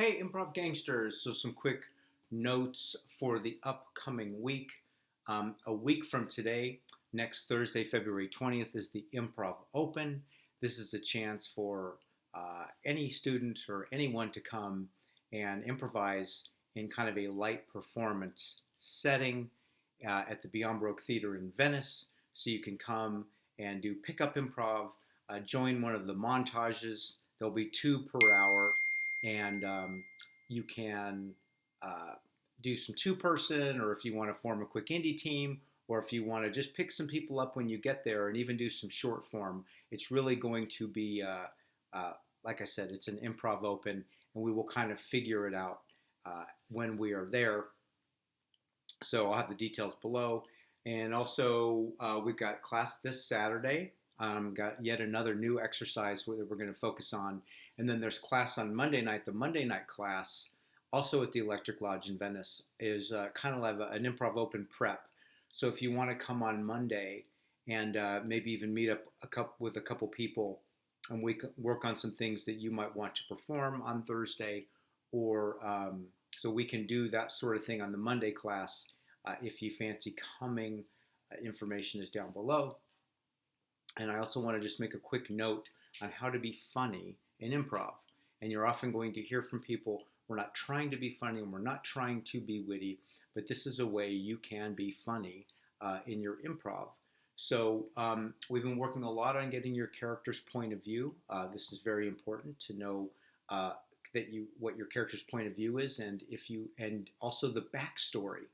Hey, Improv Gangsters. So, some quick notes for the upcoming week. A week from today, next Thursday, February 20th, is the Improv Open. This is a chance for any student or anyone to come and improvise in kind of a light performance setting at the Beyond Baroque Theater in Venice. So, you can come and do pickup improv, join one of the montages. There'll be two per hour, and you can uh, do some two-person, or if you want to form a quick indie team, or if you want to just pick some people up when you get there and even do some short form. It's really going to be, like I said, it's an improv open, and we will kind of figure it out when we are there. So I'll have the details below. And also, we've got class this Saturday. Got yet another new exercise that we're going to focus on. And then there's class on Monday night. The Monday night class, also at the Electric Lodge in Venice, is kind of like an improv open prep. So if you want to come on Monday and maybe even meet up with a couple people, and we can work on some things that you might want to perform on Thursday, or so we can do that sort of thing on the Monday class. If you fancy coming, information is down below. And I also want to just make a quick note on how to be funny in improv. And you're often going to hear from people, we're not trying to be funny and we're not trying to be witty, but this is a way you can be funny in your improv. So we've been working a lot on getting your character's point of view. This is very important to know what your character's point of view is, and also the backstory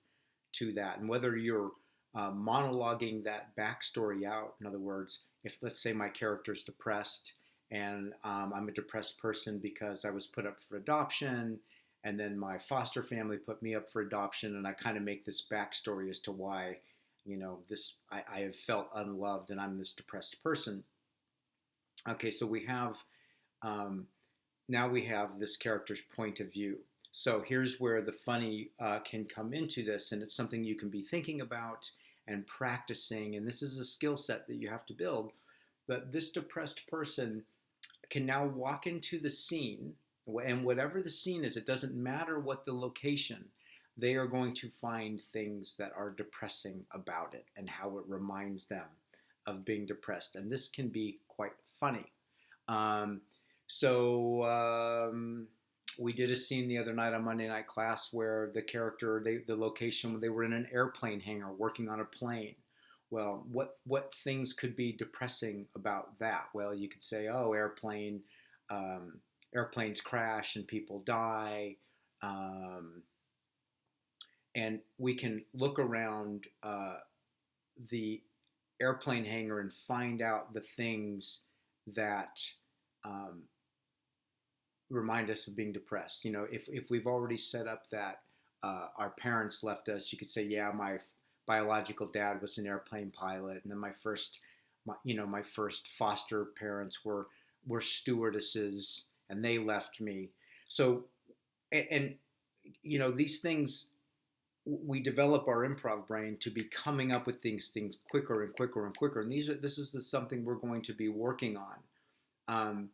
to that, and whether you're monologuing that backstory out. In other words, if let's say my character's depressed and I'm a depressed person because I was put up for adoption, and then my foster family put me up for adoption, and I kind of make this backstory as to why, I have felt unloved and I'm this depressed person. Okay, so we have now we have this character's point of view. So here's where the funny can come into this, and it's something you can be thinking about and practicing, and this is a skill set that you have to build. But this depressed person can now walk into the scene, and whatever the scene is, it doesn't matter what the location, they are going to find things that are depressing about it and how it reminds them of being depressed. And this can be quite funny. So we did a scene the other night on Monday night class where the character, the location, they were in an airplane hangar working on a plane. Well, what things could be depressing about that? Well, you could say, oh, airplanes crash and people die, and we can look around the airplane hangar and find out the things that remind us of being depressed. If we've already set up that our parents left us, you could say, yeah, my biological dad was an airplane pilot, and then my first foster parents were stewardesses, and they left me. So, and these things, we develop our improv brain to be coming up with things quicker and quicker and quicker. And this is something we're going to be working on.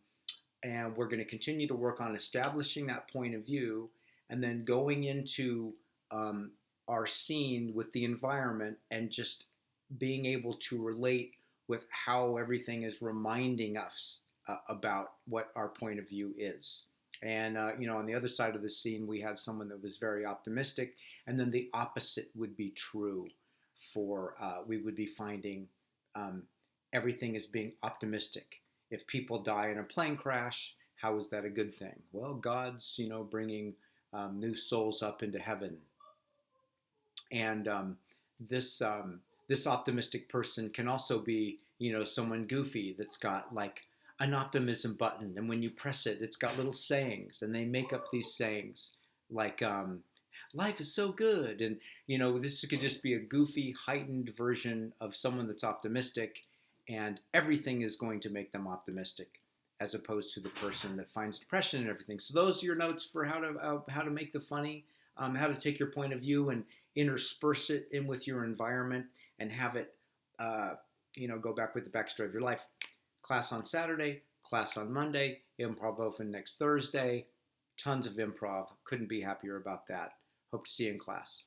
And we're going to continue to work on establishing that point of view, and then going into our scene with the environment and just being able to relate with how everything is reminding us about what our point of view is. And, on the other side of the scene, we had someone that was very optimistic, and then the opposite would be true we would be finding everything as being optimistic. If people die in a plane crash, how is that a good thing? Well, God's, bringing new souls up into heaven. And this optimistic person can also be, someone goofy that's got like an optimism button, and when you press it, it's got little sayings, and they make up these sayings like life is so good, and this could just be a goofy, heightened version of someone that's optimistic, and everything is going to make them optimistic, as opposed to the person that finds depression and everything. So those are your notes for how to make the funny, how to take your point of view and intersperse it in with your environment, and have it, go back with the backstory of your life. Class on Saturday, class on Monday, improv open next Thursday. Tons of improv. Couldn't be happier about that. Hope to see you in class.